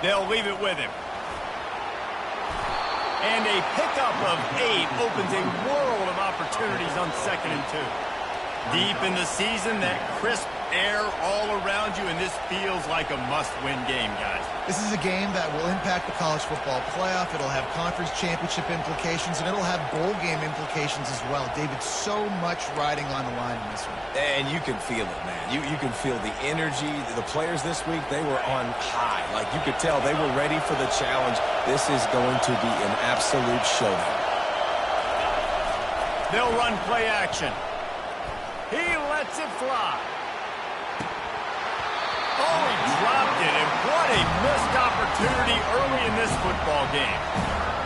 They'll leave it with him. And a pickup of 8 opens a world of opportunities on 2nd and 2. Deep in the season, that crisp air all around you, and this feels like a must-win game, guys. This is a game that will impact the college football playoff. It'll have conference championship implications, and it'll have bowl game implications as well. David, so much riding on the line in this one. And you can feel it, man. You can feel the energy. The players this week, they were on high. Like, you could tell they were ready for the challenge. This is going to be an absolute showdown. They'll run play action. He lets it fly. Oh, he dropped it, and what a missed opportunity early in this football game.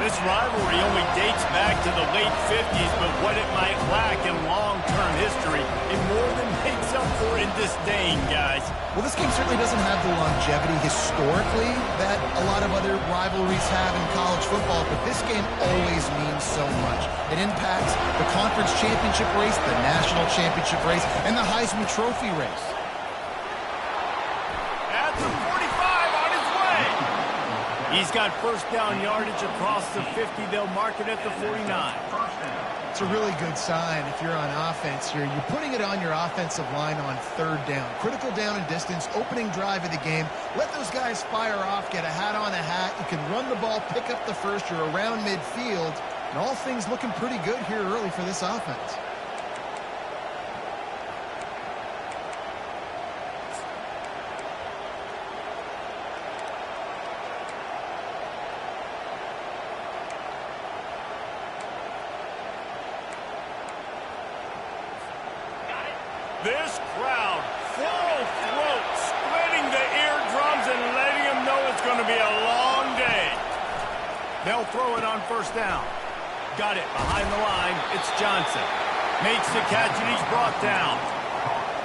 This rivalry only dates back to the late 50s, but what it might lack in long-term history, it more than makes up for in disdain, guys. Well, this game certainly doesn't have the longevity historically that a lot of other rivalries have in college football, but this game always means so much. It impacts the conference championship race, the national championship race, and the Heisman Trophy race. At the 45 on his way. He's got first down yardage across the 50. They'll mark it at the 49. It's a really good sign if you're on offense here. You're putting it on your offensive line on 3rd down. Critical down and distance, opening drive of the game. Let those guys fire off, get a hat on a hat. You can run the ball, pick up the first. You're around midfield. And all things looking pretty good here early for this offense. This crowd, full throat, splitting the eardrums and letting them know it's going to be a long day. They'll throw it on first down. Got it behind the line. It's Johnson. Makes the catch, and he's brought down.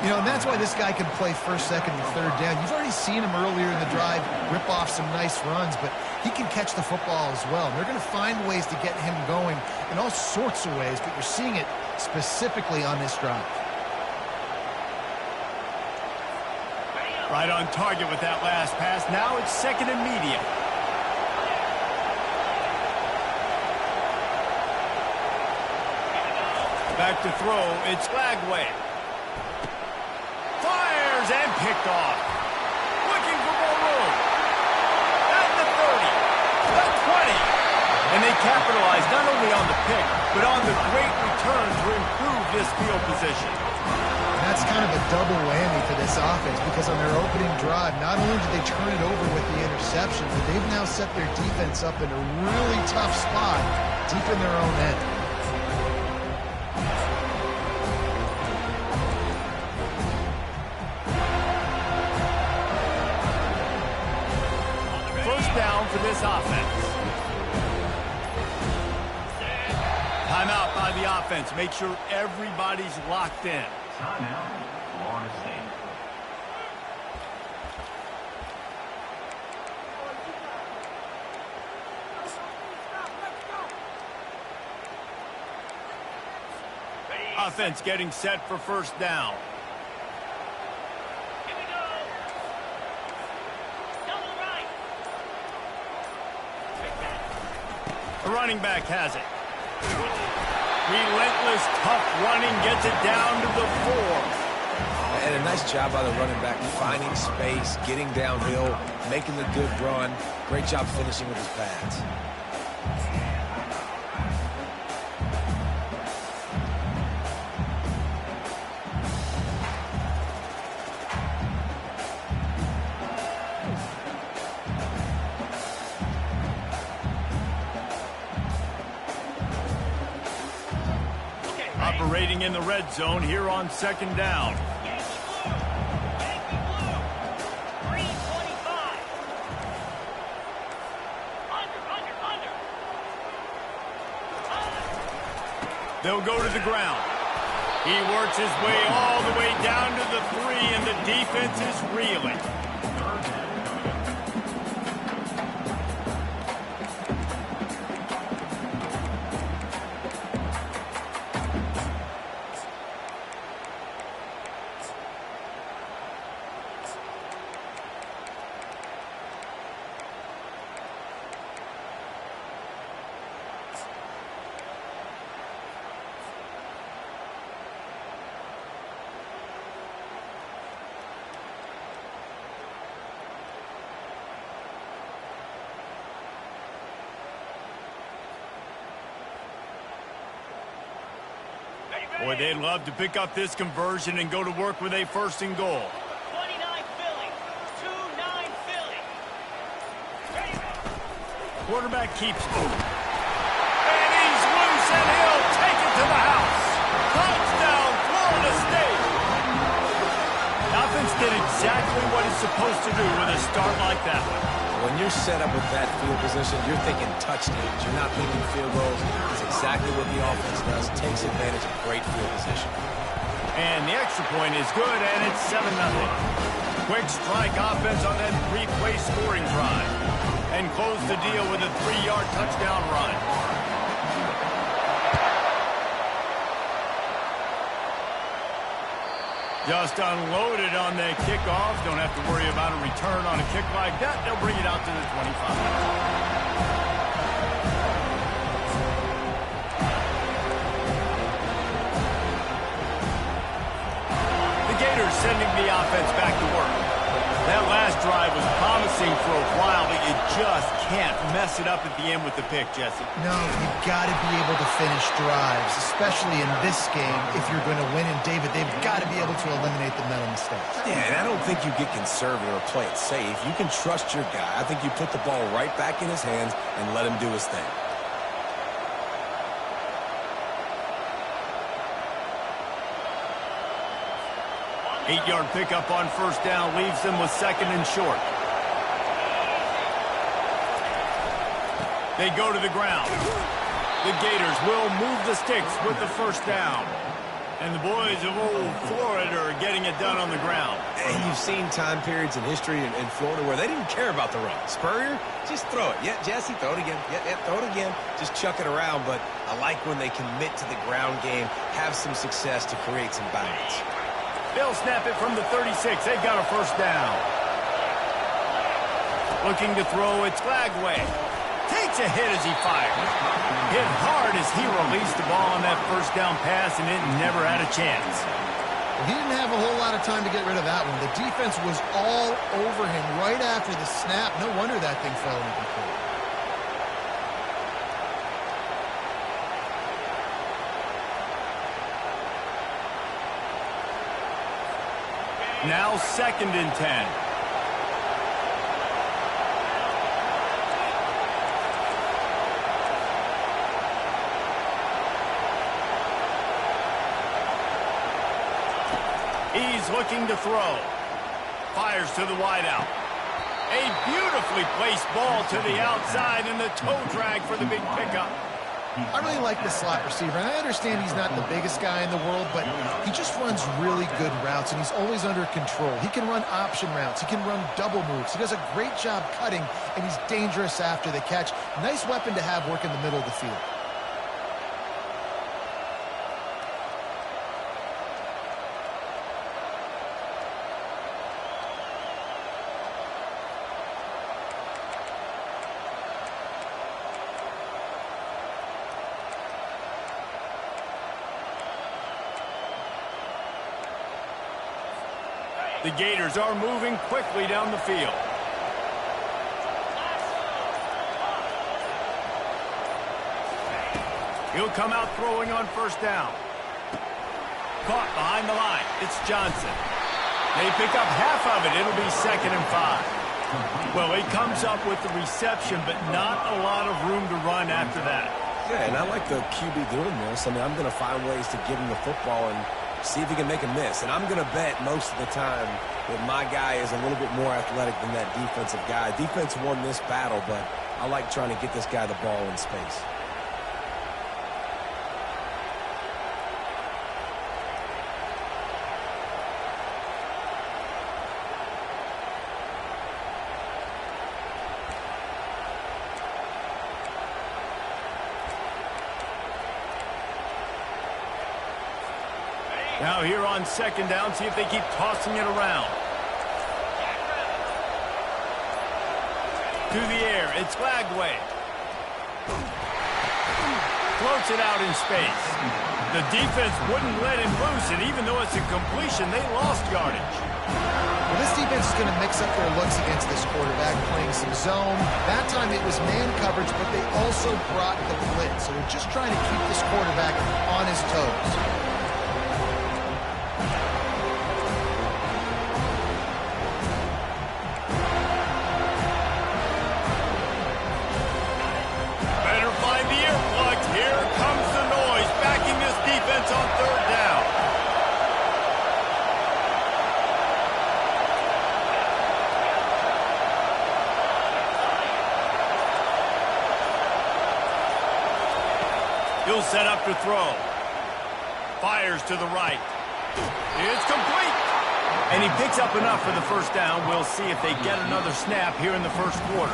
You know, and that's why this guy can play first, second, and 3rd down. You've already seen him earlier in the drive rip off some nice runs, but he can catch the football as well. And they're going to find ways to get him going in all sorts of ways, but you're seeing it specifically on this drive. Right on target with that last pass. Now it's 2nd and medium. Back to throw. It's Lagway. Fires and picked off. Looking for more room. At the 30. The 20. And they capitalize not only on the pick, but on the great return to improve this field position. That's kind of a double whammy for this offense because on their opening drive, not only did they turn it over with the interception, but they've now set their defense up in a really tough spot deep in their own end. First down for this offense. Timeout by the offense. Make sure everybody's locked in. Timeout, Florida State. Offense getting set for first down. Here we go. Double right. The running back has it. Relentless, tough running gets it down to the 4. And a nice job by the running back, finding space, getting downhill, making the good run. Great job finishing with his pads. Operating in the red zone here on 2nd down. They'll go to the ground. He works his way all the way down to the 3, and the defense is reeling. Boy, they'd love to pick up this conversion and go to work with a first and goal. 29 Philly. 2-9 Philly. Quarterback keeps moving. And he's loose, and he'll take it to the house. Touchdown, Florida State. The offense did exactly what it's supposed to do with a start like that one. When you're set up with that field position, you're thinking touchdowns. You're not thinking field goals. It's exactly what the offense does. Takes advantage of great field position. And the extra point is good, and it's 7-0. Quick strike offense on that 3-play scoring drive. And close the deal with a 3-yard touchdown run. Just unloaded on the kickoff. Don't have to worry about a return on a kick like that. They'll bring it out to the 25. The Gators sending the offense back to work. That last drive was promising for a while, but you just can't mess it up at the end with the pick, Jesse. No, you've got to be able to finish drives, especially in this game. If you're going to win, and David, they've got to be able to eliminate the mental mistakes. Yeah, and I don't think you get conservative or play it safe. You can trust your guy. I think you put the ball right back in his hands and let him do his thing. Eight-yard pickup on first down leaves them with second and short. They go to the ground. The Gators will move the sticks with the first down. And the boys of old Florida are getting it done on the ground. And you've seen time periods in history in Florida where they didn't care about the run. Spurrier, just throw it. Yeah, Jesse, throw it again. Yeah, throw it again. Just chuck it around. But I like when they commit to the ground game, have some success to create some balance. They'll snap it from the 36. They've got a first down. Looking to throw, it's Glagway. Takes a hit as he fires. Hit hard as he released the ball on that first down pass, and it never had a chance. Well, he didn't have a whole lot of time to get rid of that one. The defense was all over him right after the snap. No wonder that thing fell incomplete. Now second and 10. He's looking to throw. Fires to the wideout. A beautifully placed ball to the outside, and the toe drag for the big pickup. I really like the slot receiver. And I understand he's not the biggest guy in the world, but he just runs really good routes, and he's always under control. He can run option routes. He can run double moves. He does a great job cutting, and he's dangerous after the catch. Nice weapon to have work in the middle of the field. The Gators are moving quickly down the field. He'll come out throwing on first down. Caught behind the line. It's Johnson. They pick up half of it. It'll be 2nd and 5. Well, he comes up with the reception, but not a lot of room to run after that. Yeah, and I like the QB doing this. I mean, I'm going to find ways to give him the football and see if he can make a miss. And I'm going to bet most of the time that my guy is a little bit more athletic than that defensive guy. Defense won this battle, but I like trying to get this guy the ball in space. Now here on second down, see if they keep tossing it around. To the air, it's Glagway. Floats it out in space. The defense wouldn't let him loose, and even though it's a completion, they lost yardage. Well, this defense is going to mix up their looks against this quarterback, playing some zone. That time it was man coverage, but they also brought the blitz. So they're just trying to keep this quarterback on his toes. He'll set up to throw. Fires to the right. It's complete. And he picks up enough for the first down. We'll see if they get another snap here in the first quarter.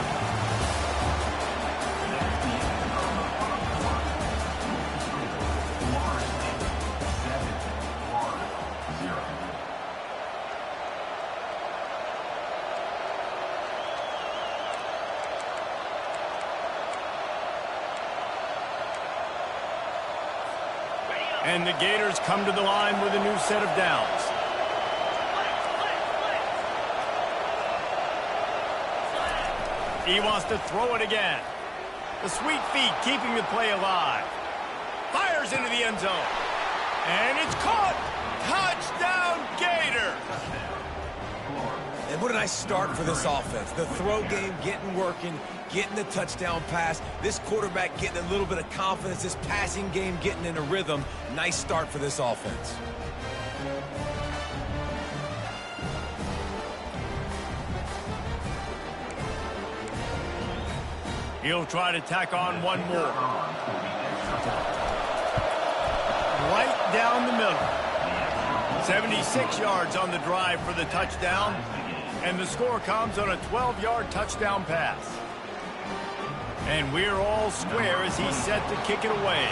And the Gators come to the line with a new set of downs. He wants to throw it again. The sweet feet keeping the play alive. Fires into the end zone. And it's caught. Touchdown, Gator. And what a nice start for this offense. The throw game getting working, getting the touchdown pass. This quarterback getting a little bit of confidence. This passing game getting in a rhythm. Nice start for this offense. He'll try to tack on one more. Right down the middle. 76 yards on the drive for the touchdown. And the score comes on a 12-yard touchdown pass. And we're all square as he's set to kick it away.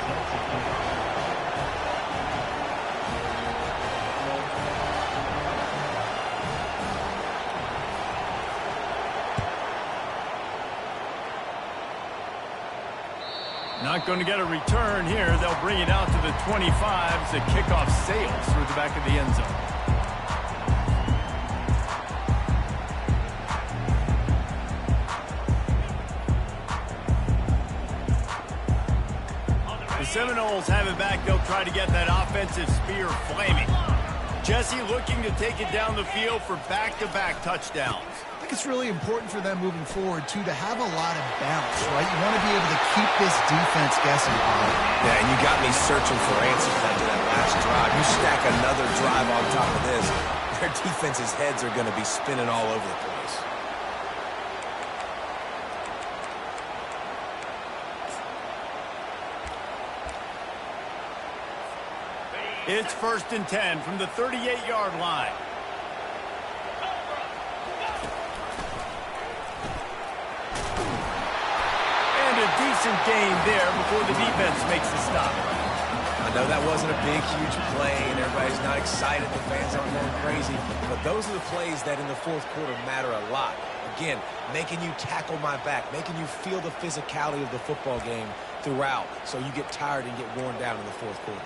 Not going to get a return here. They'll bring it out to the 25 as the kickoff sails through the back of the end zone. The Seminoles have it back. They'll try to get that offensive spear flaming. Jesse looking to take it down the field for back-to-back touchdowns. I think it's really important for them moving forward, too, to have a lot of balance, right? You want to be able to keep this defense guessing. Yeah, and you got me searching for answers after that last drive. You stack another drive on top of this, their defense's heads are going to be spinning all over the place. It's 1st and 10 from the 38-yard line. And a decent gain there before the defense makes the stop. I know that wasn't a big, huge play, and everybody's not excited. The fans aren't going crazy. But those are the plays that in the fourth quarter matter a lot. Again, making you tackle my back, making you feel the physicality of the football game throughout so you get tired and get worn down in the fourth quarter.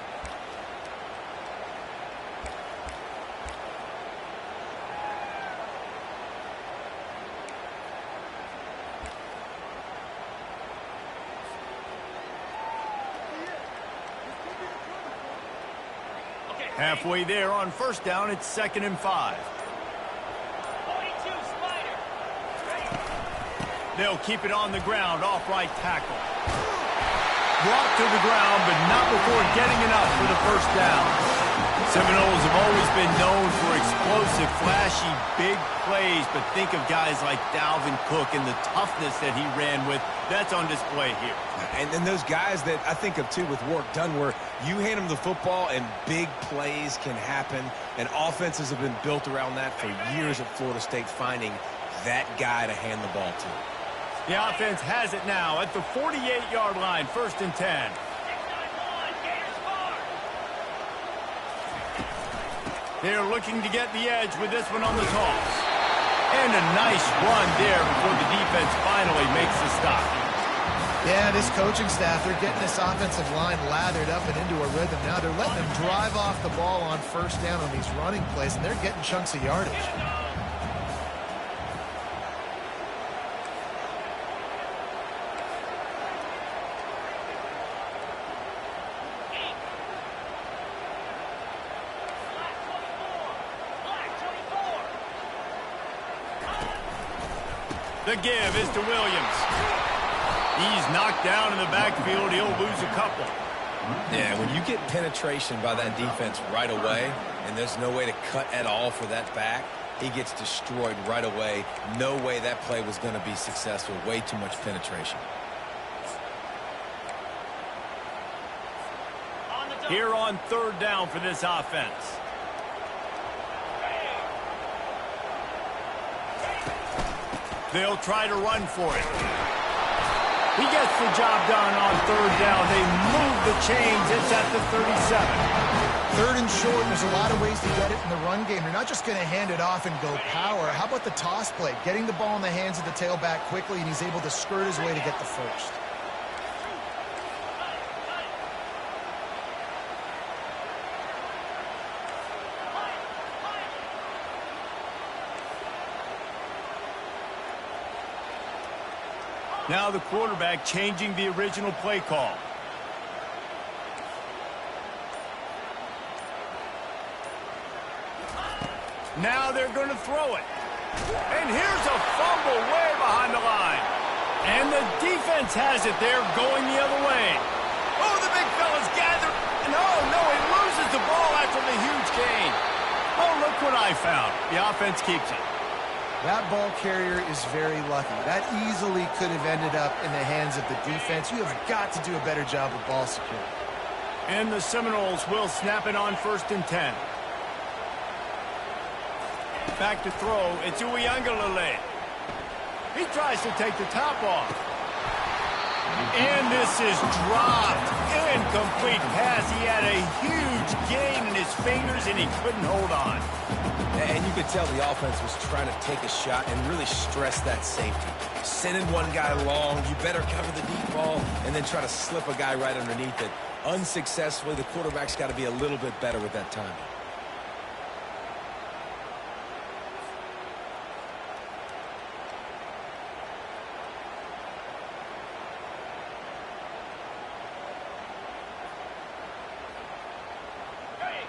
Halfway there on 1st down, it's 2nd and 5. 42 Spider. They'll keep it on the ground, off right tackle. Brought to the ground, but not before getting enough for the first down. Seminoles have always been known for explosive, flashy, big plays, but think of guys like Dalvin Cook and the toughness that he ran with. That's on display here. And then those guys that I think of, too, with Warrick Dunn, where you hand them the football and big plays can happen, and offenses have been built around that for years at Florida State, finding that guy to hand the ball to. The offense has it now at the 48-yard line, 1st and 10. 6-9-1, Gators far. They're looking to get the edge with this one on the toss. And a nice run there before the defense finally makes the stop. Yeah, this coaching staff, they're getting this offensive line lathered up and into a rhythm. Now they're letting them drive off the ball on 1st down on these running plays, and they're getting chunks of yardage. The give is to Williams. He's knocked down in the backfield. He'll lose a couple. Yeah, when you get penetration by that defense right away, and there's no way to cut at all for that back, he gets destroyed right away. No way that play was going to be successful. Way too much penetration. Here on third down for this offense. They'll try to run for it. He gets the job done on third down. They move the chains. It's at the 37. Third and short, there's a lot of ways to get it in the run game. You're not just going to hand it off and go power. How about the toss play? Getting the ball in the hands of the tailback quickly, and he's able to skirt his way to get the first. Now the quarterback changing the original play call. Now they're going to throw it. And here's a fumble way behind the line. And the defense has it there going the other way. Oh, the big fella's gathered. And oh, no, he loses the ball after the huge gain. Oh, look what I found. The offense keeps it. That ball carrier is very lucky. That easily could have ended up in the hands of the defense. You have got to do a better job of ball security. And the Seminoles will snap it on 1st and 10. Back to throw. It's Uiagalelei. He tries to take the top off. And this is dropped. Incomplete pass. He had a huge gain in his fingers, and he couldn't hold on. And you could tell the offense was trying to take a shot and really stress that safety. Sending one guy long, you better cover the deep ball, and then try to slip a guy right underneath it. Unsuccessfully, the quarterback's got to be a little bit better with that timing.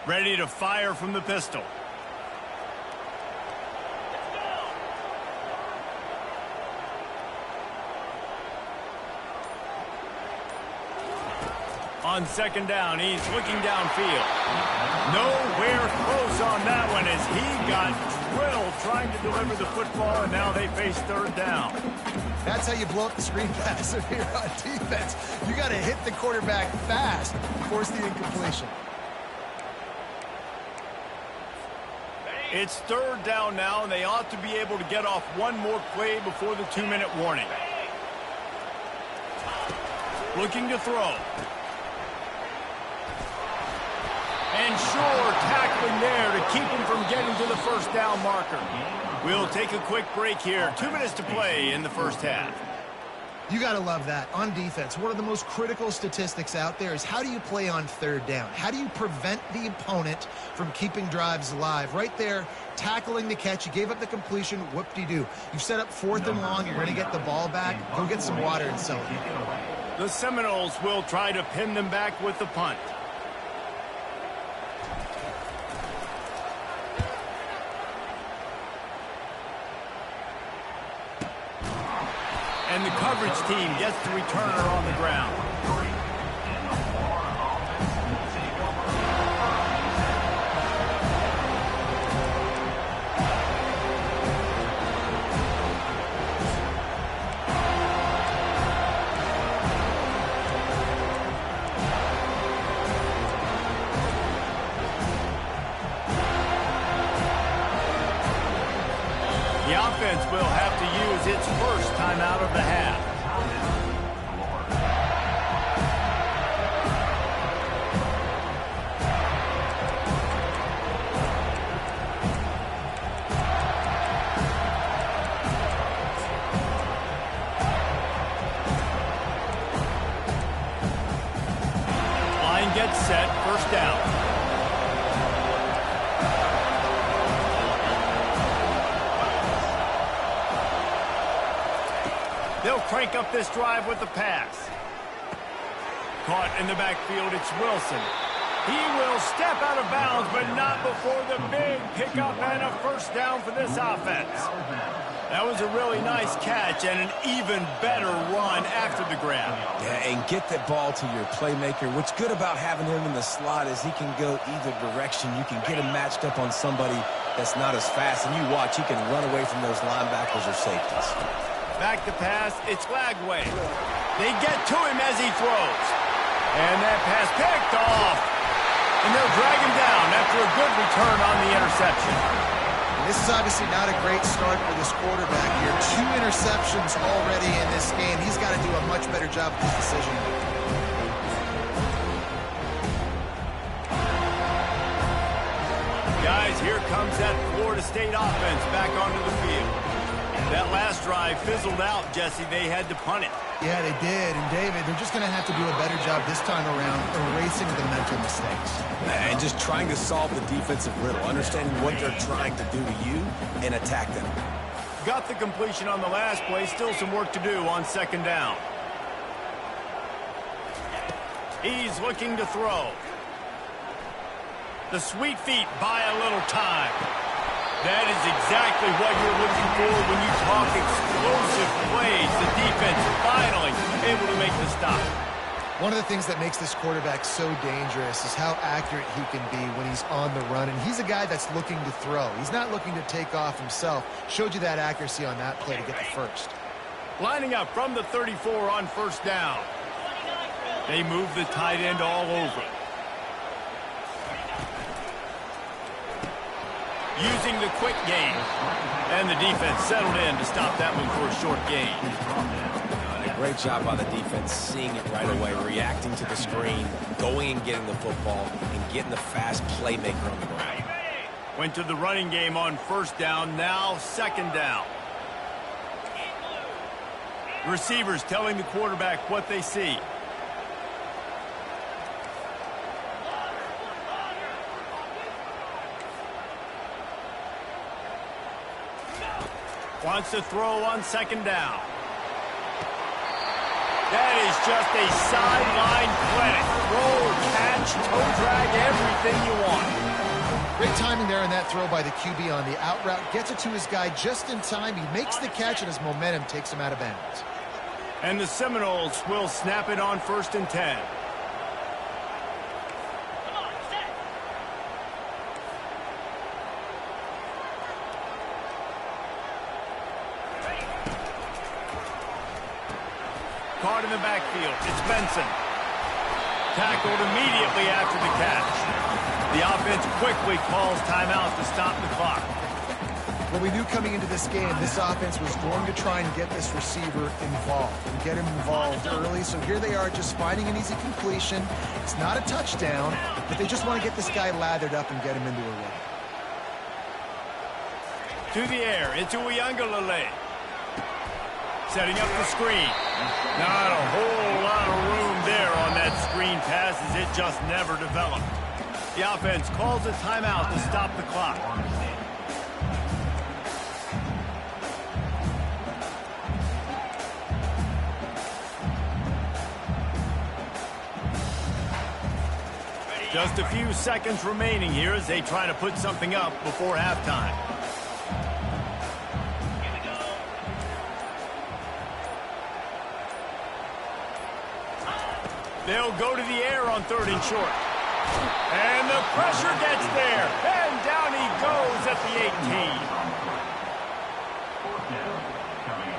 Ready to fire from the pistol. On 2nd down, he's looking downfield. Nowhere close on that one as he got drilled trying to deliver the football, and now they face 3rd down. That's how you blow up the screen pass if you're on defense. You got to hit the quarterback fast, force the incompletion. It's 3rd down now, and they ought to be able to get off one more play before the 2-minute warning. Looking to throw. And sure, tackling there to keep him from getting to the 1st down marker. We'll take a quick break here. 2 minutes to play in the 1st half. You got to love that. On defense, one of the most critical statistics out there is how do you play on 3rd down? How do you prevent the opponent from keeping drives alive? Right there, tackling the catch. You gave up the completion. Whoop-de-doo. You've set up 4th and long. You're going to get the ball back. Go get some water and celebrate. The Seminoles will try to pin them back with the punt. And the coverage team gets the returner on the ground. The offense will have to use its first timeout of the half. Line gets set, 1st down. They'll crank up this drive with the pass. Caught in the backfield, it's Wilson. He will step out of bounds, but not before the big pickup and a 1st down for this offense. That was a really nice catch and an even better run after the grab. Yeah, and get the ball to your playmaker. What's good about having him in the slot is he can go either direction. You can get him matched up on somebody that's not as fast, and you watch, he can run away from those linebackers or safeties. Back to pass, it's Lagway. They get to him as he throws. And that pass picked off. And they'll drag him down after a good return on the interception. And this is obviously not a great start for this quarterback here. 2 interceptions already in this game. He's got to do a much better job with his decision. Guys, here comes that Florida State offense back onto the field. That last drive fizzled out, Jesse. They had to punt it. Yeah, they did. And, David, they're just going to have to do a better job this time around erasing the mental mistakes. And just trying to solve the defensive riddle, understanding what they're trying to do to you and attack them. Got the completion on the last play. Still some work to do on second down. He's looking to throw. The sweet feet buy a little time. That is exactly what you're looking for when you talk explosive plays. The defense finally able to make the stop. One of the things that makes this quarterback so dangerous is how accurate he can be when he's on the run. And he's a guy that's looking to throw. He's not looking to take off himself. Showed you that accuracy on that play to get the first. Lining up from the 34 on first down. They move the tight end all over. Using the quick game. And the defense settled in to stop that one for a short gain. A great job by the defense, seeing it right away, reacting to the screen, going and getting the football, and getting the fast playmaker on the ground. Went to the running game on first down, now second down. Receivers telling the quarterback what they see. Wants to throw on second down. That is just a sideline clinic. Throw, catch, toe drag, everything you want. Great timing there in that throw by the QB on the out route. Gets it to his guy just in time. He makes the catch, and his momentum takes him out of bounds. And the Seminoles will snap it on first and 10. Caught in the backfield. It's Benson. Tackled immediately after the catch. The offense quickly calls timeout to stop the clock. Well, we knew coming into this game, this offense was going to try and get this receiver involved and get him involved early. So here they are just finding an easy completion. It's not a touchdown, but they just want to get this guy lathered up and get him into a rhythm. To the air, into Uyangalele. Setting up the screen. Not a whole lot of room there on that screen pass as it just never developed. The offense calls a timeout to stop the clock. Just a few seconds remaining here as they try to put something up before halftime. They'll go to the air on third and short. And the pressure gets there. And down he goes at the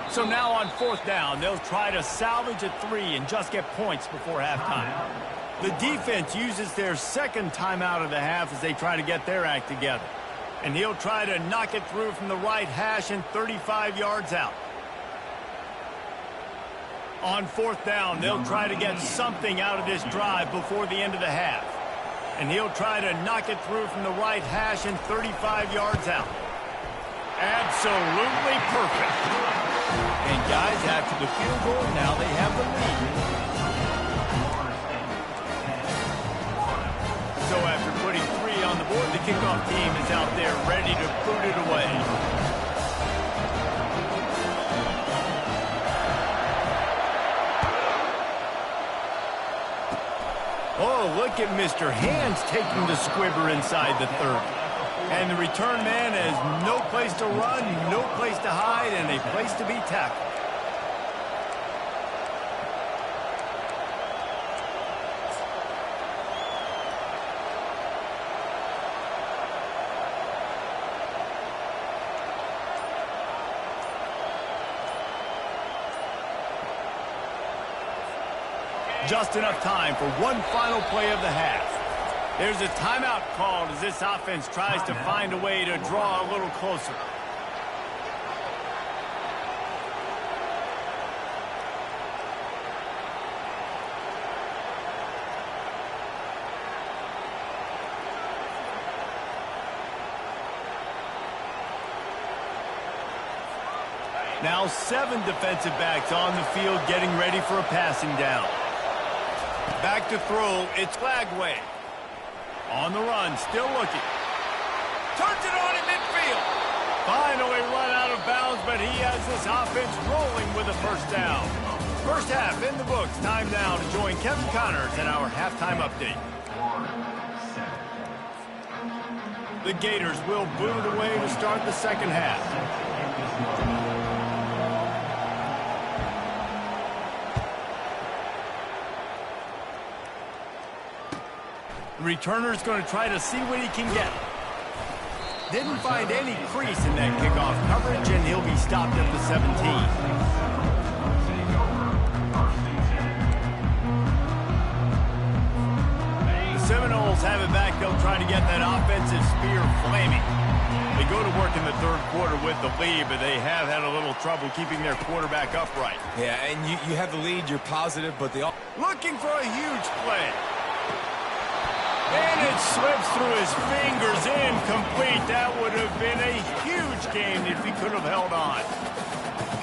18. So now on fourth down, they'll try to salvage a 3 and just get points before halftime. The defense uses their second timeout of the half as they try to get their act together. And he'll try to knock it through from the right hash and 35 yards out. On fourth down, they'll try to get something out of this drive before the end of the half. And he'll try to knock it through from the right hash and 35 yards out. Absolutely perfect. And guys, after the field goal, now they have the lead. So after putting 3 on the board, the kickoff team is out there ready to boot it away. Oh, look at Mr. Hands taking the squibber inside the 30. And the return man has no place to run, no place to hide, and a place to be tackled. Just enough time for one final play of the half. There's a timeout called as this offense tries to find a way to draw a little closer. Now 7 defensive backs on the field getting ready for a passing down. Back to throw, it's Flagway. On the run, still looking. Turns it on in midfield. Finally run out of bounds, but he has this offense rolling with a first down. First half in the books. Time now to join Kevin Connors in our halftime update. The Gators will boot it away to start the second half. The returner's going to try to see what he can get. Didn't find any crease in that kickoff coverage, and he'll be stopped at the 17. The Seminoles have it back. They'll try to get that offensive spear flaming. They go to work in the third quarter with the lead, but they have had a little trouble keeping their quarterback upright. Yeah, and you have the lead, you're positive, but they all... Looking for a huge play. And it slips through his fingers, incomplete. That would have been a huge game if he could have held on.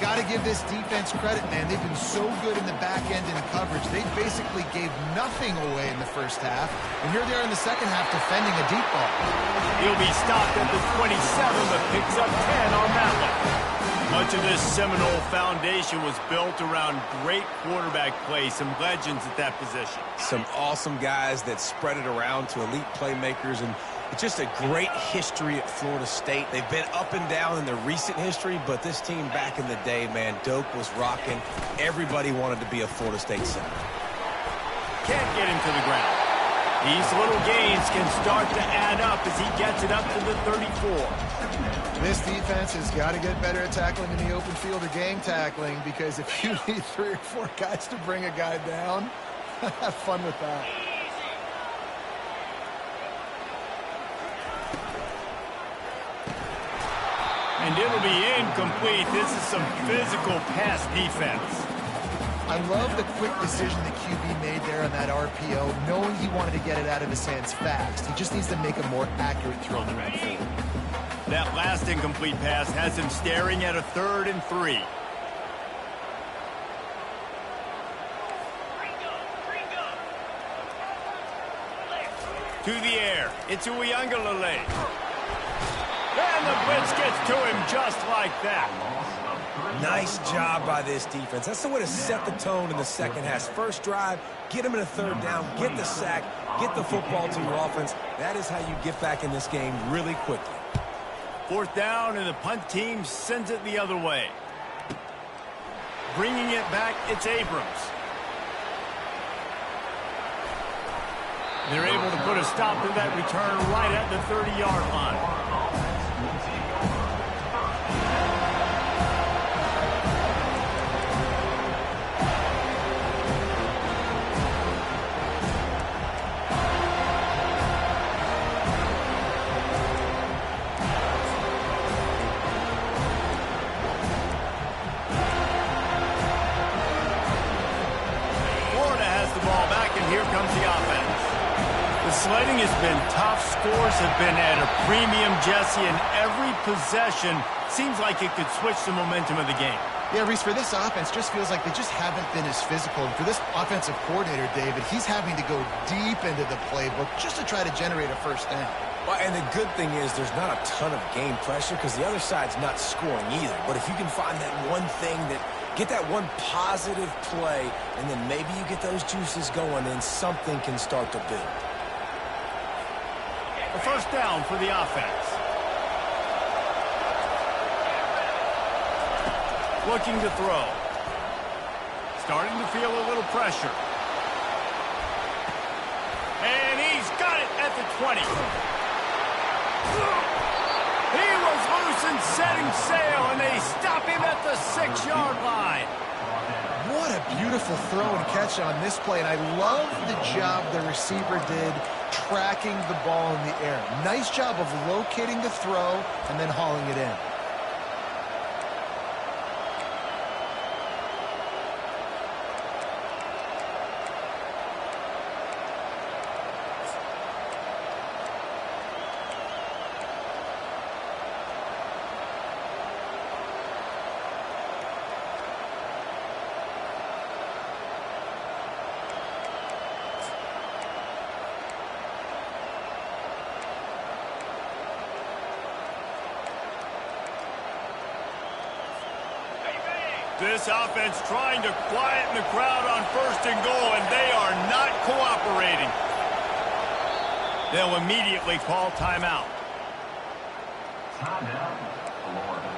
Got to give this defense credit, man. They've been so good in the back end in coverage. They basically gave nothing away in the first half. And here they are in the second half defending a deep ball. He'll be stopped at the 27, but picks up 10 on that one. Much of this Seminole foundation was built around great quarterback play, some legends at that position. Some awesome guys that spread it around to elite playmakers, and it's just a great history at Florida State. They've been up and down in the recent history, but this team back in the day, man, Doak was rocking. Everybody wanted to be a Florida State center. Can't get him to the ground. These little gains can start to add up as he gets it up to the 34. This defense has got to get better at tackling in the open field or gang tackling, because if you need 3 or 4 guys to bring a guy down, have fun with that. And it'll be incomplete. This is some physical pass defense. I love the quick decision the QB made there on that RPO, knowing he wanted to get it out of his hands fast. He just needs to make a more accurate throw than that field. That last incomplete pass has him staring at a 3rd and 3. To the air. It's Uiagalelei. And the blitz gets to him just like that. Nice job by this defense. That's the way to set the tone in the second half. First drive, get them in a 3rd down, get the sack, get the football to your offense. That is how you get back in this game really quickly. 4th down, and the punt team sends it the other way. Bringing it back, it's Abrams. They're able to put a stop to that return right at the 30-yard line. Here comes the offense. The sledding has been tough. Scores have been at a premium, Jesse, and every possession seems like it could switch the momentum of the game. Yeah, Reese, for this offense, just feels like they just haven't been as physical. And for this offensive coordinator, David, he's having to go deep into the playbook just to try to generate a first down. Well, and the good thing is there's not a ton of game pressure because the other side's not scoring either. But if you can find that one thing that get that one positive play, and then maybe you get those juices going, then something can start to build. A first down for the offense. Looking to throw. Starting to feel a little pressure. And he's got it at the 20. He was loose and setting sail, and they stop him at the 6-yard line. What a beautiful throw and catch on this play, and I love the job the receiver did tracking the ball in the air. Nice job of locating the throw and then hauling it in. This offense trying to quieten the crowd on 1st and goal, and they are not cooperating. They'll immediately call timeout. Timeout, Florida.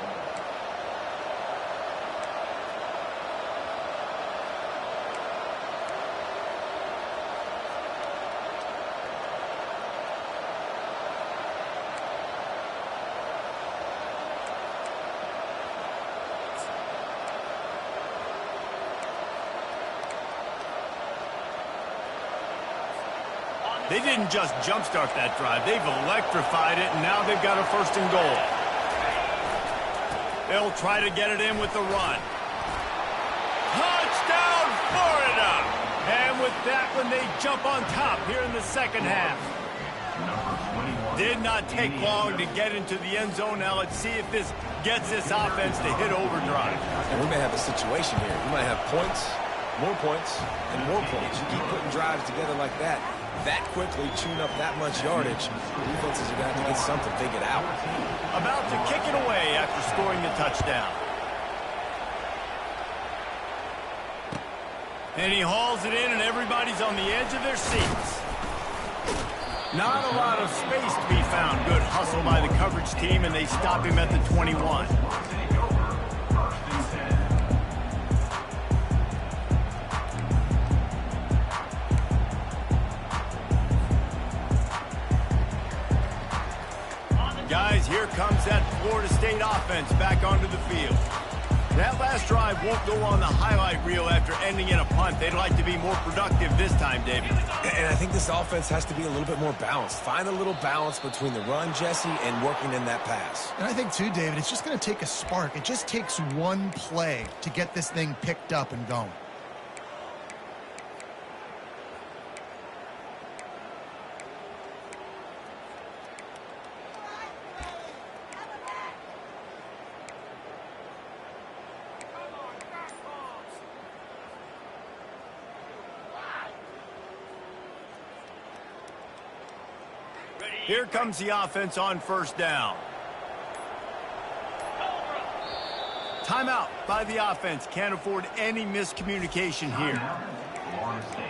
They didn't just jumpstart that drive. They've electrified it, and now they've got a 1st and goal. They'll try to get it in with the run. Touchdown, Florida! And with that one, they jump on top here in the 2nd half. Did not take long to get into the end zone. Now let's see if this gets this offense to hit overdrive. And we may have a situation here. We might have points, more points, and more points. You keep putting drives together like that quickly, tune up that much yardage, defenses are going to have to get something figured out. About to kick it away after scoring the touchdown. And he hauls it in, and everybody's on the edge of their seats. Not a lot of space to be found. Good hustle by the coverage team, and they stop him at the 21. Guys, here comes that Florida State offense back onto the field. That last drive won't go on the highlight reel after ending in a punt. They'd like to be more productive this time, David. And I think this offense has to be a little bit more balanced. Find a little balance between the run, Jesse, and working in that pass. And I think, too, David, it's just going to take a spark. It just takes one play to get this thing picked up and going. Here comes the offense on 1st down. Timeout by the offense. Can't afford any miscommunication here. Florida State.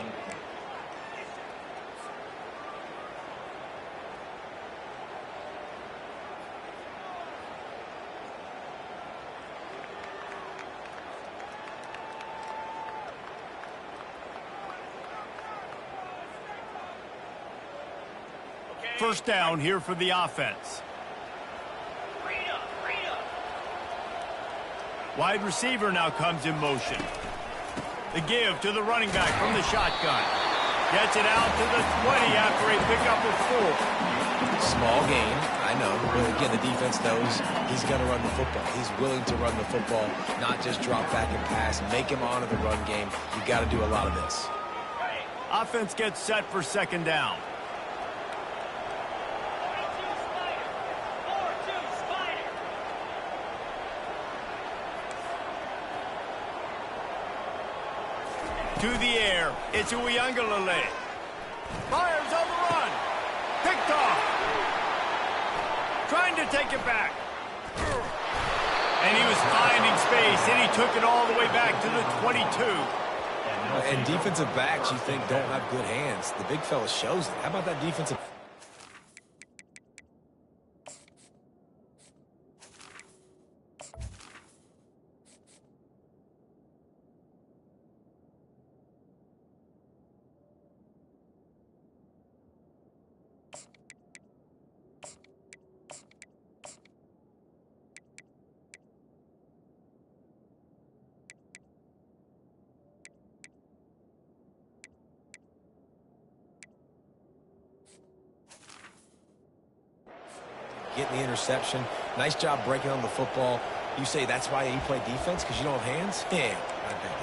First down here for the offense. Wide receiver now comes in motion. The give to the running back from the shotgun. Gets it out to the 20 after a pickup of 4. Small gain, I know. But again, the defense knows he's going to run the football. He's willing to run the football, not just drop back and pass. Make him honor the run game. You got to do a lot of this. Offense gets set for 2nd down. To the air, it's Uiagalelei. Fires on the run. Picked off. Trying to take it back. And he was finding space, and he took it all the way back to the 22. And defensive backs, you think, don't have good hands. The big fella shows it. How about that defensive... getting the interception. Nice job breaking on the football. You say that's why you play defense, because you don't have hands? Yeah, I beg to differ.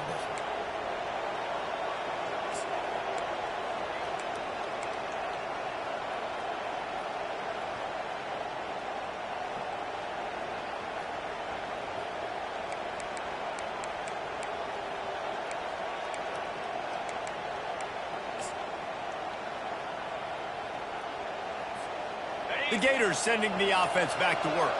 The Gators sending the offense back to work.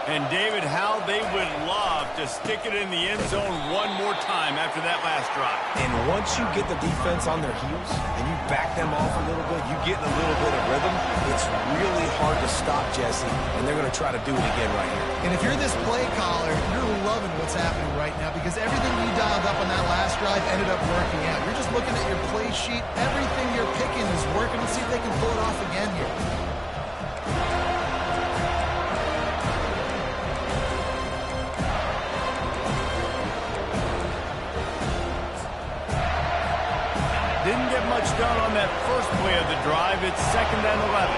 And David, how they would love to stick it in the end zone one more time after that last drive. And once you get the defense on their heels and you back them off a little bit, you get in a little bit of rhythm, it's really hard to stop, Jesse, and they're going to try to do it again right here. And if you're this play caller, you're loving what's happening right now because everything you dialed up on that last drive ended up working out. You're just looking at your play sheet. Everything you're picking is working. Let's see if they can pull it off again here. Didn't get much done on that first play of the drive. It's 2nd and 11.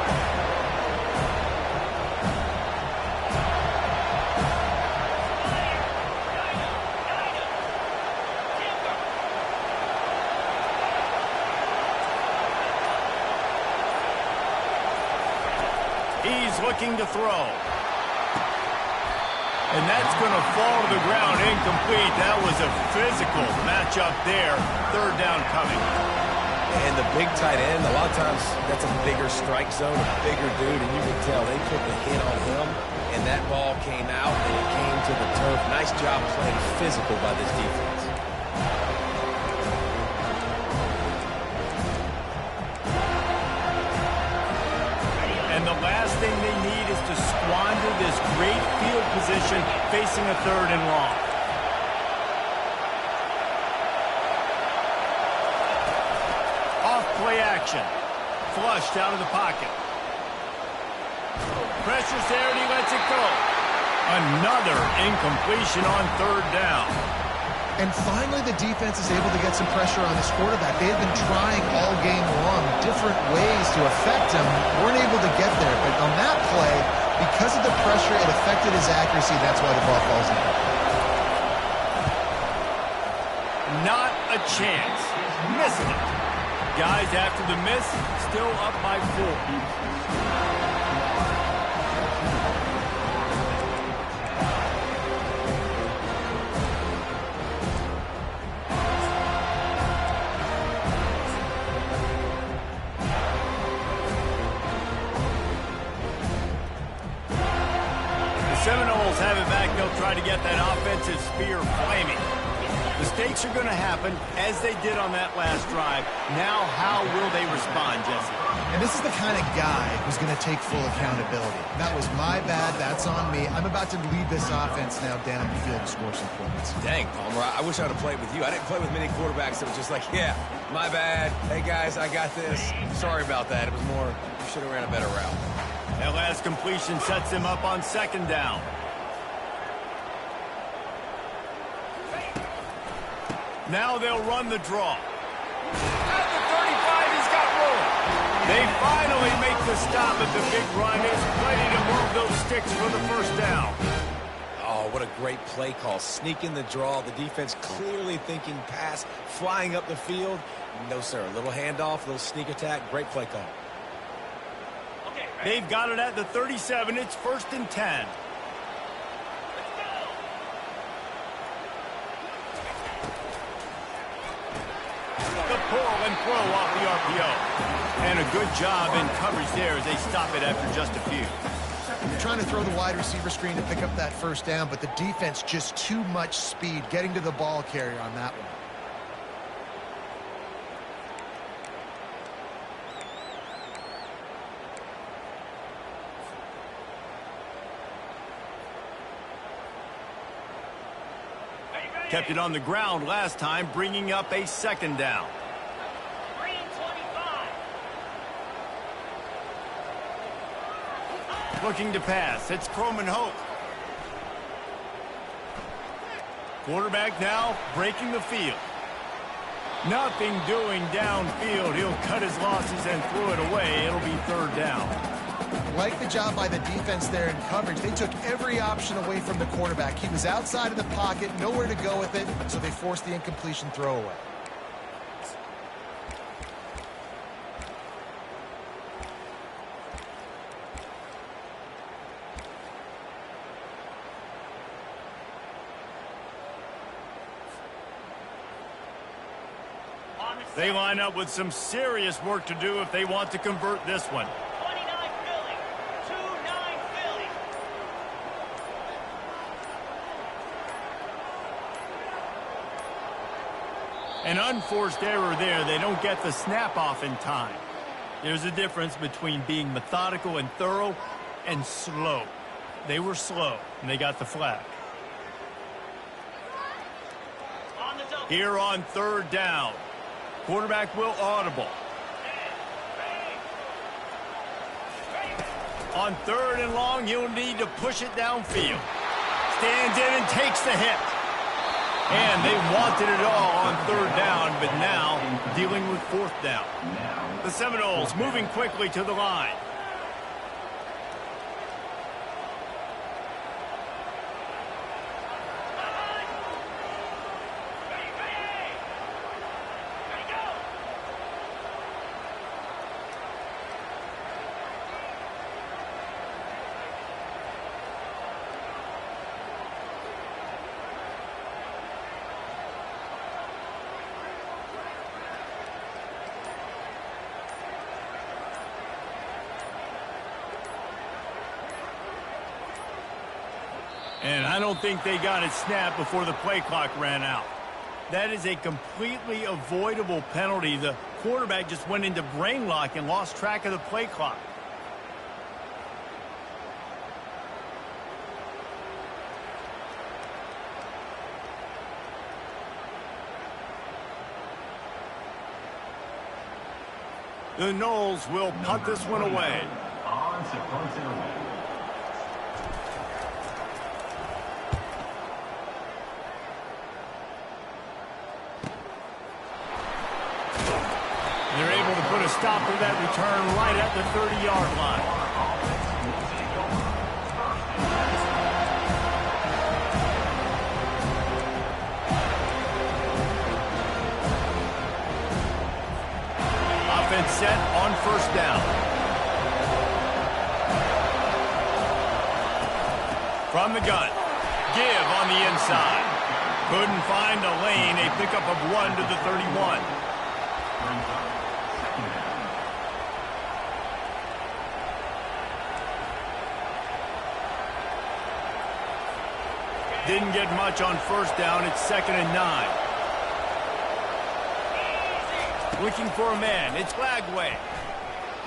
He's looking to throw. And that's going to fall to the ground incomplete. That was a physical matchup there. 3rd down coming. And the big tight end, a lot of times that's a bigger strike zone, a bigger dude, and you can tell they put the hit on him, and that ball came out, and it came to the turf. Nice job playing physical by this defense. And the last thing they need is to squander this great field position facing a 3rd and long. Play action. Flushed out of the pocket. Pressure's there and he lets it go. Another incompletion on 3rd down. And finally the defense is able to get some pressure on this quarterback. They had been trying all game long different ways to affect him. Weren't able to get there. But on that play, because of the pressure, it affected his accuracy. That's why the ball falls in. Not a chance. Missed it. Guys, after the miss, still up by 4. The Seminoles have it back. They'll try to get that offensive spear flaming. Mistakes are going to happen, as they did on that last drive. Now, how will they respond, Jesse? And this is the kind of guy who's going to take full accountability. That was my bad. That's on me. I'm about to lead this offense now down the field and score some points. Dang, Palmer, I wish I would have played with you. I didn't play with many quarterbacks that were just like, yeah, my bad. Hey, guys, I got this. Sorry about that. It was more, you should have ran a better route. That last completion sets him up on 2nd down. Now they'll run the draw. At the 35, he's got room. They finally make the stop at the big run. Is ready to move those sticks for the 1st down. Oh, what a great play call. Sneaking the draw. The defense clearly thinking pass, flying up the field. No, sir. A little handoff, a little sneak attack. Great play call. They've got it at the 37. It's 1st and 10. The pull and throw off the RPO. And a good job in coverage there as they stop it after just a few. You're trying to throw the wide receiver screen to pick up that 1st down, but the defense just too much speed getting to the ball carrier on that one. Kept it on the ground last time, bringing up a 2nd down. 3-25. Looking to pass. It's Croman Hope. Quarterback now breaking the field. Nothing doing downfield. He'll cut his losses and throw it away. It'll be 3rd down. Like the job by the defense there in coverage. They took every option away from the quarterback. He was outside of the pocket, nowhere to go with it, so they forced the incompletion throwaway. They line up with some serious work to do if they want to convert this one. 29 Philly. 2-9 Philly. An unforced error there. They don't get the snap off in time. There's a difference between being methodical and thorough and slow. They were slow, and they got the flag. On the double. Here on third down. Quarterback will audible. On third and long, he'll need to push it downfield. Stands in and takes the hit. And they wanted it all on third down, but now dealing with fourth down. The Seminoles moving quickly to the line. And I don't think they got it snapped before the play clock ran out. That is a completely avoidable penalty. The quarterback just went into brain lock and lost track of the play clock. The Noles will punt this one away. On to punt it away. They're able to put a stop to that return right at the 30-yard line. Offense set on first down. From the gun. Give on the inside. Couldn't find a lane. A pickup of 1 to the 31. Didn't get much on first down. It's 2nd and 9. Looking for a man. It's Lagway.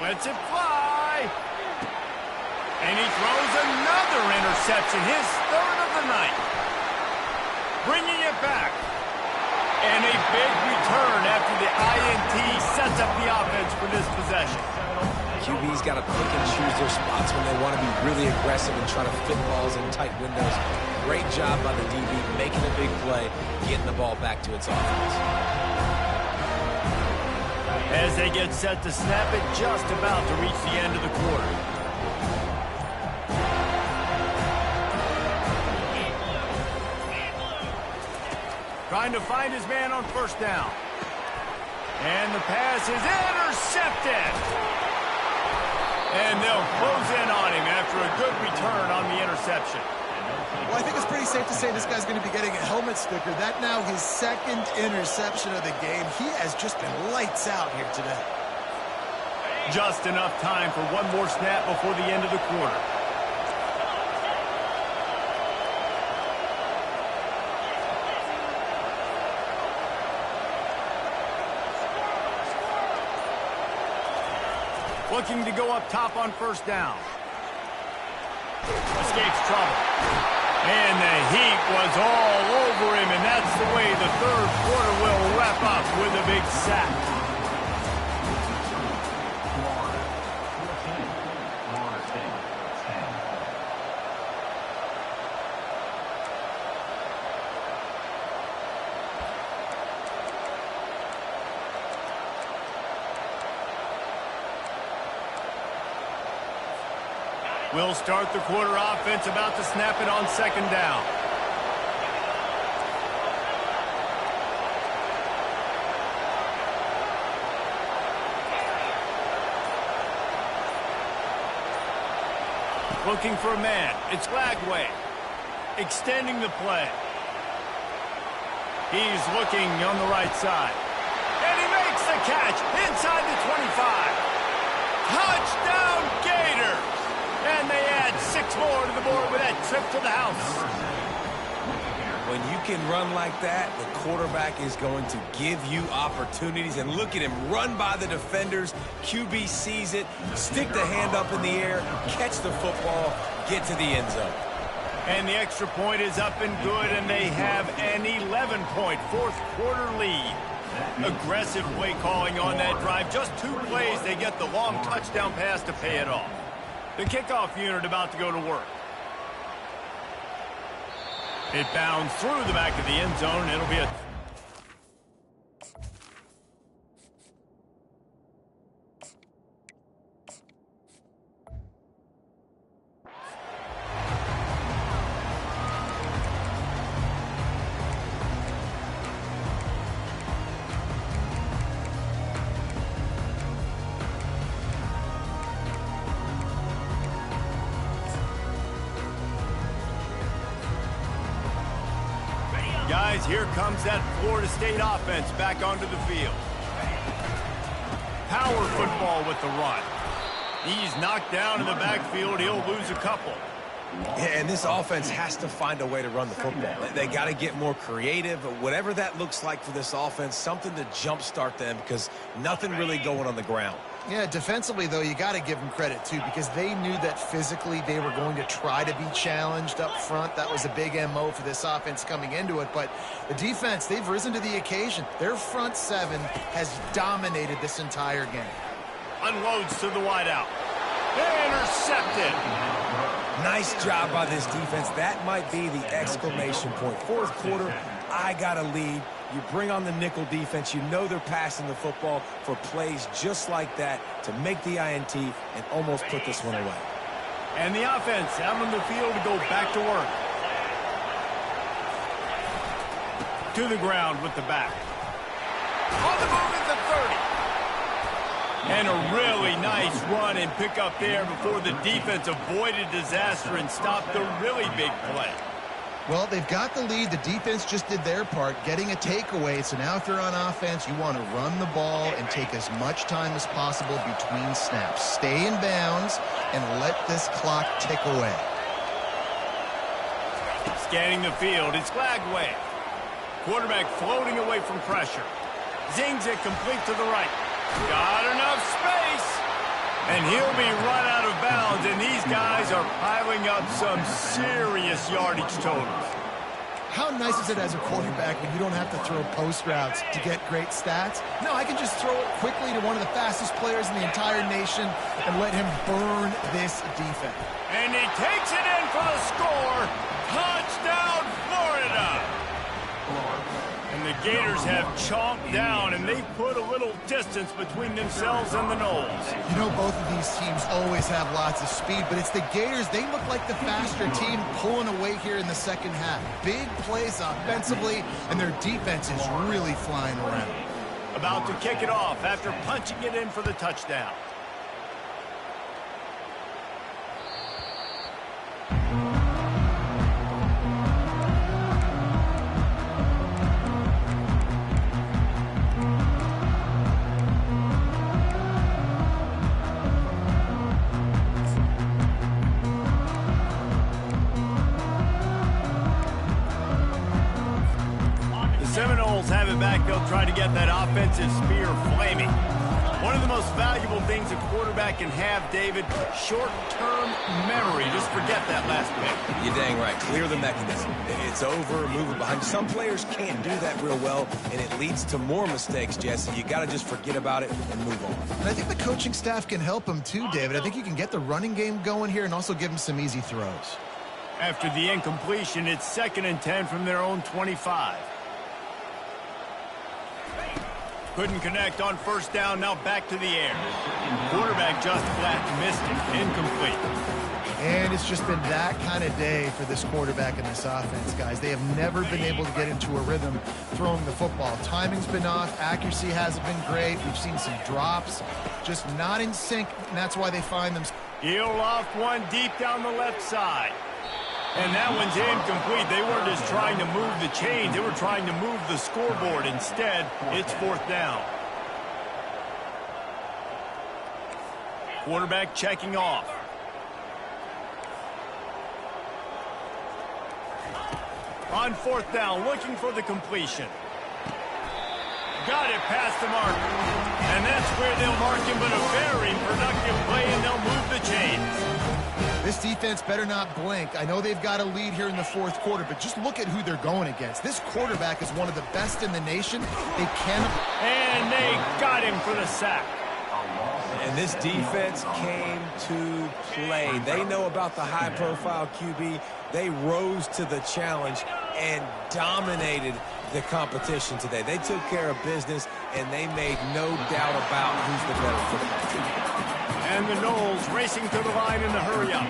Lets it fly. And he throws another interception. His third of the night. Bringing it back. And a big return after the INT sets up the offense for this possession. QB's got to pick and choose their spots when they want to be really aggressive and try to fit balls in tight windows. Great job by the DB making a big play, getting the ball back to its offense. As they get set to snap it, just about to reach the end of the quarter. Trying to find his man on first down. And the pass is intercepted. And they'll close in on him after a good return on the interception. Well, I think it's pretty safe to say this guy's going to be getting a helmet sticker. That now his second interception of the game. He has just been lights out here today. Just enough time for one more snap before the end of the quarter. Looking to go up top on first down. Escapes trouble. And the heat was all over him, and that's the way the third quarter will wrap up with a big sack. Florida State, 10. We'll start the quarter offense, about to snap it on second down. Looking for a man. It's Lagway. Extending the play. He's looking on the right side. And he makes the catch inside the 25. Touchdown Gators! And they add 6 more to the board with that trip to the house. When you can run like that, the quarterback is going to give you opportunities. And look at him run by the defenders. QB sees it, stick the hand up in the air, catch the football, get to the end zone. And the extra point is up and good, and they have an 11-point fourth-quarter lead. Aggressive play calling on that drive. Just 2 plays, they get the long touchdown pass to pay it off. The kickoff unit about to go to work. It bounds through the back of the end zone, and it'll be a... Guys, here comes that Florida State offense back onto the field. Power football with the run. He's knocked down in the backfield. He'll lose a couple. Yeah, and this offense has to find a way to run the football. They got to get more creative. Whatever that looks like for this offense, something to jumpstart them because nothing really going on the ground. Yeah, defensively, though, you got to give them credit, too, because they knew that physically they were going to try to be challenged up front. That was a big MO for this offense coming into it. But the defense, they've risen to the occasion. Their front 7 has dominated this entire game. Unloads to the wideout. Intercepted. Nice job by this defense. That might be the exclamation point. Fourth quarter, I got a lead. You bring on the nickel defense. You know they're passing the football for plays just like that to make the INT and almost put this one away. And the offense out on the field to go back to work. To the ground with the back. On the move at the 30. And a really nice run and pick up there before the defense avoided disaster and stopped the really big play. Well, they've got the lead. The defense just did their part, getting a takeaway. So now if you're on offense, you want to run the ball and take as much time as possible between snaps. Stay in bounds and let this clock tick away. Scanning the field, it's Lagway. Quarterback floating away from pressure. Zings it complete to the right. Got enough space. And he'll be run out of bounds, and these guys are piling up some serious yardage totals. How nice is it as a quarterback when you don't have to throw post routes to get great stats? No, I can just throw it quickly to one of the fastest players in the entire nation and let him burn this defense. And he takes it in for the score. Touchdown, Florida. And the Gators have chomped down, and they've put a little distance between themselves and the Noles. You know, both of these teams always have lots of speed, but it's the Gators. They look like the faster team pulling away here in the second half. Big plays offensively, and their defense is really flying around. About to kick it off after punching it in for the touchdown. Seminoles have it back. They'll try to get that offensive spear flaming. One of the most valuable things a quarterback can have, David, short-term memory. Just forget that last pick. You're dang right. Clear the mechanism. It's over, move it behind. Some players can't do that real well, and it leads to more mistakes, Jesse. You got to just forget about it and move on. And I think the coaching staff can help him too, David. I think you can get the running game going here and also give him some easy throws. After the incompletion, it's 2nd and 10 from their own 25. Couldn't connect on first down, now back to the air. Quarterback just flat missed it, incomplete. And it's just been that kind of day for this quarterback and this offense, guys. They have never been able to get into a rhythm throwing the football. Timing's been off. Accuracy hasn't been great. We've seen some drops. Just not in sync, and that's why they find them. He'll loft one deep down the left side. And that one's incomplete. They weren't just trying to move the chains. They were trying to move the scoreboard. Instead, it's fourth down. Quarterback checking off. On fourth down, looking for the completion. Got it past the mark. And that's where they'll mark him, but a very productive play, and they'll move the chains. This defense better not blink. I know they've got a lead here in the fourth quarter, but just look at who they're going against. This quarterback is one of the best in the nation. They can... And they got him for the sack. And this defense came to play. They know about the high-profile QB. They rose to the challenge and dominated the competition today. They took care of business, and they made no doubt about who's the better football team. And the Knowles racing to the line in the hurry-up.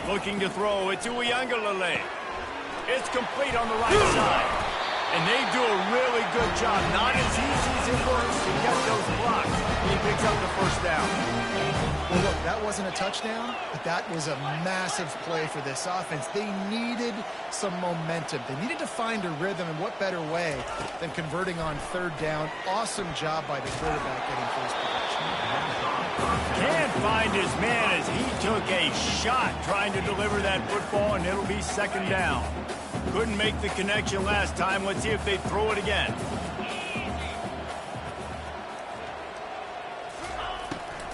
Looking to throw. It's Uiagalelei. It's complete on the right side. And they do a really good job. Not as easy as it works to get those blocks. He picks up the first down. Well, look, that wasn't a touchdown, but that was a massive play for this offense. They needed some momentum. They needed to find a rhythm, and what better way than converting on third down. Awesome job by the quarterback getting first position. Can't find his man as he took a shot trying to deliver that football, and it'll be second down. Couldn't make the connection last time. Let's see if they throw it again.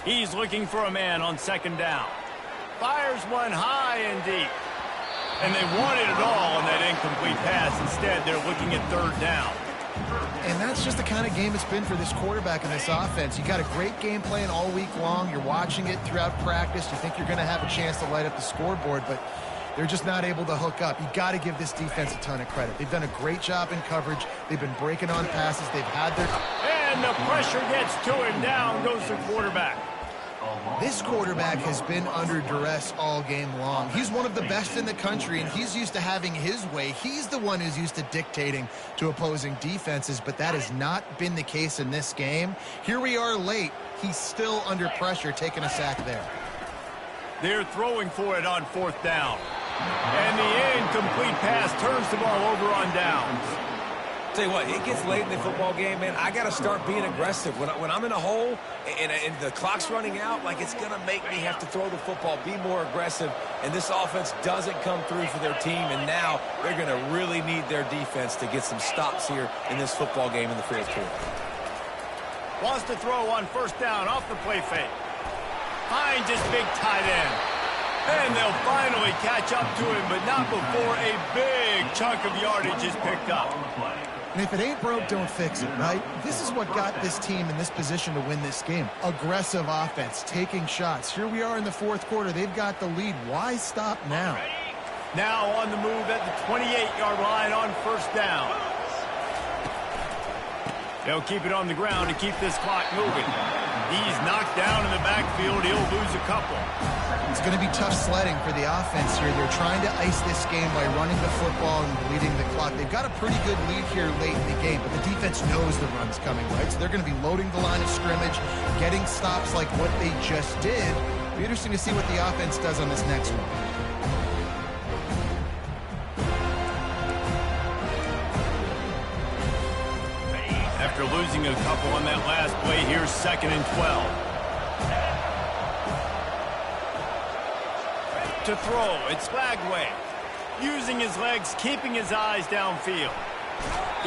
He's looking for a man on second down. Fires one high and deep. And they wanted it all on that incomplete pass. Instead, they're looking at third down. And that's just the kind of game it's been for this quarterback and this offense. You got a great game plan all week long. You're watching it throughout practice. You think you're going to have a chance to light up the scoreboard, but they're just not able to hook up. You got to give this defense a ton of credit. They've done a great job in coverage. They've been breaking on passes. They've had their... And the pressure gets to him. Down goes the quarterback. This quarterback has been under duress all game long. He's one of the best in the country, and he's used to having his way. He's the one who's used to dictating to opposing defenses, but that has not been the case in this game. Here we are late. He's still under pressure, taking a sack there. They're throwing for it on fourth down. And the incomplete pass turns the ball over on downs. Tell you what, it gets late in the football game, man. I got to start being aggressive. When I'm in a hole and the clock's running out, like, it's going to make me have to throw the football, be more aggressive. And this offense doesn't come through for their team, and now they're going to really need their defense to get some stops here in this football game in the fourth quarter. Wants to throw on first down off the play fake. Finds his big tight end. And they'll finally catch up to him, but not before a big chunk of yardage is picked up. And if it ain't broke, don't fix it, right? This is what got this team in this position to win this game. Aggressive offense, taking shots. Here we are in the fourth quarter. They've got the lead. Why stop now? Now on the move at the 28-yard line on first down. They'll keep it on the ground to keep this clock moving. He's knocked down in the backfield. He'll lose a couple. It's going to be tough sledding for the offense here. They're trying to ice this game by running the football and bleeding the clock. They've got a pretty good lead here late in the game, but the defense knows the run's coming, right? So they're going to be loading the line of scrimmage, getting stops like what they just did. It'll be interesting to see what the offense does on this next one. After losing a couple on that last play, here's 2nd and 12. To throw, it's Flagway. Using his legs, keeping his eyes downfield.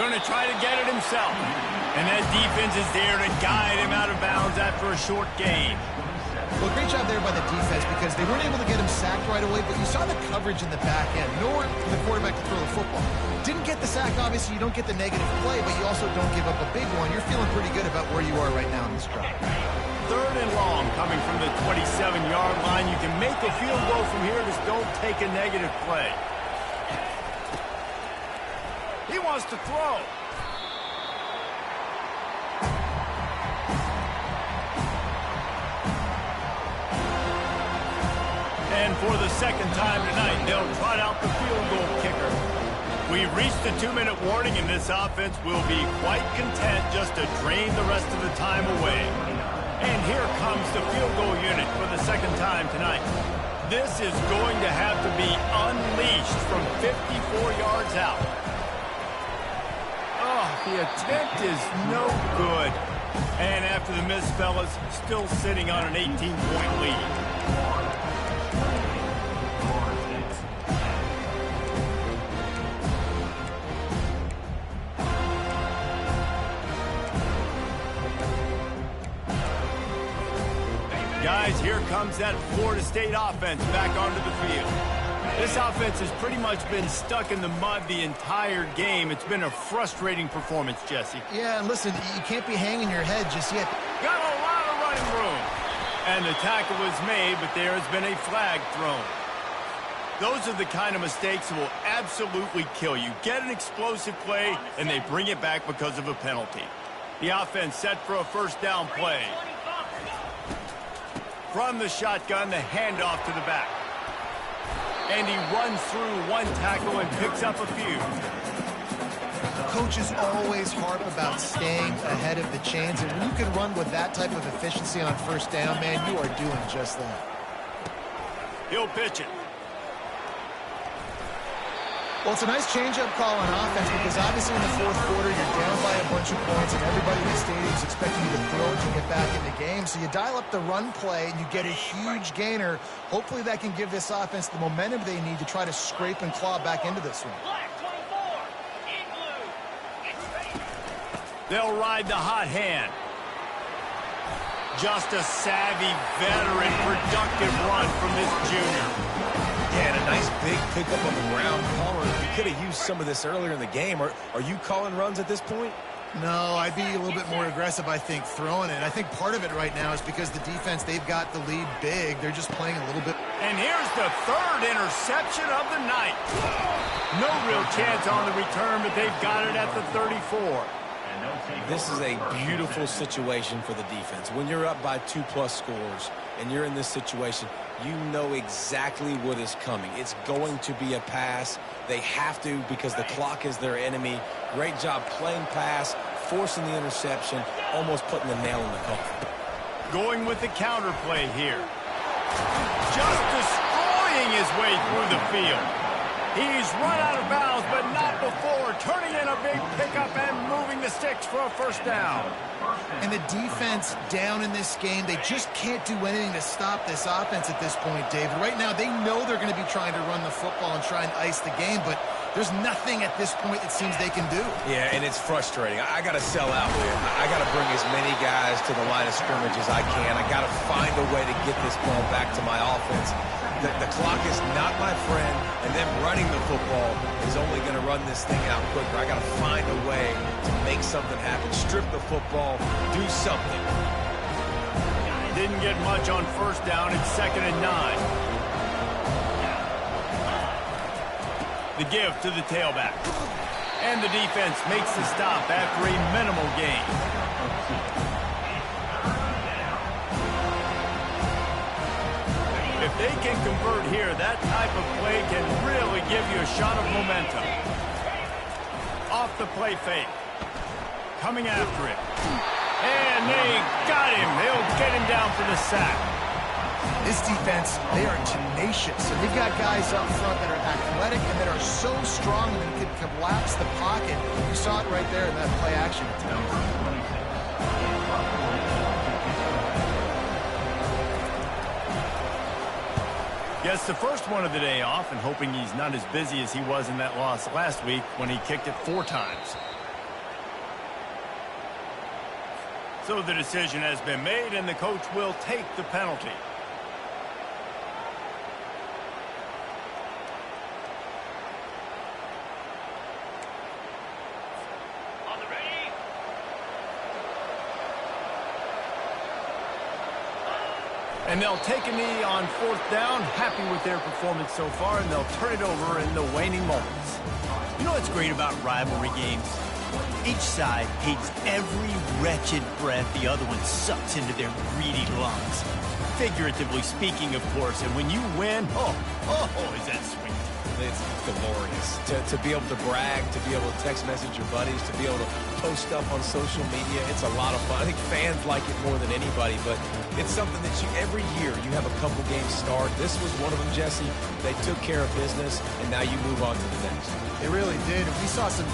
Going to try to get it himself. And that defense is there to guide him out of bounds after a short gain. Well, great job there by the defense because they weren't able to get him sacked right away, but you saw the coverage in the back end. Nowhere for the quarterback to throw the football. Didn't get the sack, obviously. You don't get the negative play, but you also don't give up a big one. You're feeling pretty good about where you are right now in this drive. 3rd and long coming from the 27-yard line. You can make a field goal from here. Just don't take a negative play. He wants to throw. for the second time tonight, they'll trot out the field goal kicker. We've reached the 2-minute warning, and this offense will be quite content just to drain the rest of the time away. And here comes the field goal unit for the second time tonight. This is going to have to be unleashed from 54 yards out. Oh, the attempt is no good. And after the miss, fellas, still sitting on an 18-point lead. Guys, here comes that Florida State offense back onto the field. This offense has pretty much been stuck in the mud the entire game. It's been a frustrating performance, Jesse. Yeah, and listen, you can't be hanging your head just yet. Got a lot of running room. And the tackle was made, but there has been a flag thrown. Those are the kind of mistakes that will absolutely kill you. Get an explosive play, and they bring it back because of a penalty. The offense set for a first down play. From the shotgun, the handoff to the back. And he runs through one tackle and picks up a few. Coaches always harp about staying ahead of the chains, and when you can run with that type of efficiency on first down, man, you are doing just that. He'll pitch it. Well, it's a nice change-up call on offense because obviously in the fourth quarter you're down by a bunch of points and everybody in the stadium is expecting you to throw it to get back in the game. So you dial up the run play and you get a huge gainer. Hopefully that can give this offense the momentum they need to try to scrape and claw back into this one. Black 24, in blue. They'll ride the hot hand. Just a savvy, veteran, productive run from this junior. Yeah, and a nice big pickup on the ground. Caller, we could have used some of this earlier in the game. Are you calling runs at this point? No, I'd be a little bit more aggressive, I think, throwing it. I think part of it right now is because the defense, they've got the lead big. They're just playing a little bit. And here's the third interception of the night. No real chance on the return, but they've got it at the 34. This is a beautiful situation for the defense. When you're up by 2+ scores and you're in this situation, you know exactly what is coming. It's going to be a pass. They have to because the clock is their enemy. Great job playing pass, forcing the interception, almost putting the nail in the coffin. Going with the counter play here. Just destroying his way through the field. He's run out of bounds, but not before turning in a big pickup and moving the sticks for a first down. And the defense down in this game, they just can't do anything to stop this offense at this point, David. Right now, they know they're going to be trying to run the football and try and ice the game, but there's nothing at this point it seems they can do. Yeah, and it's frustrating. I got to sell out here. I got to bring as many guys to the line of scrimmage as I can. I got to find a way to get this ball back to my offense. The clock is not my friend, and them running the football is only going to run this thing out quicker. I got to find a way to make something happen. Strip the football, do something. Didn't get much on first down. It's 2nd and 9. The give to the tailback. And the defense makes the stop after a minimal gain. If they can convert here, that type of play can really give you a shot of momentum. Off the play fake. Coming after it. And they got him. They'll get him down for the sack. This defense, they are tenacious. And they've got guys up front that are athletic and that are so strong that they can collapse the pocket. You saw it right there in that play action attempt. Gets the first one of the day off and hoping he's not as busy as he was in that loss last week when he kicked it 4 times. So the decision has been made and the coach will take the penalty. And they'll take a knee on 4th down, happy with their performance so far, and they'll turn it over in the waning moments. You know what's great about rivalry games? Each side hates every wretched breath the other one sucks into their greedy lungs. Figuratively speaking, of course. And when you win, is that sweet. It's glorious to be able to brag, to be able to text message your buddies, to be able to post stuff on social media. It's a lot of fun. I think fans like it more than anybody, but it's something that every year you have a couple games start. This was one of them, Jesse. They took care of business, and now you move on to the next. They really did. We saw some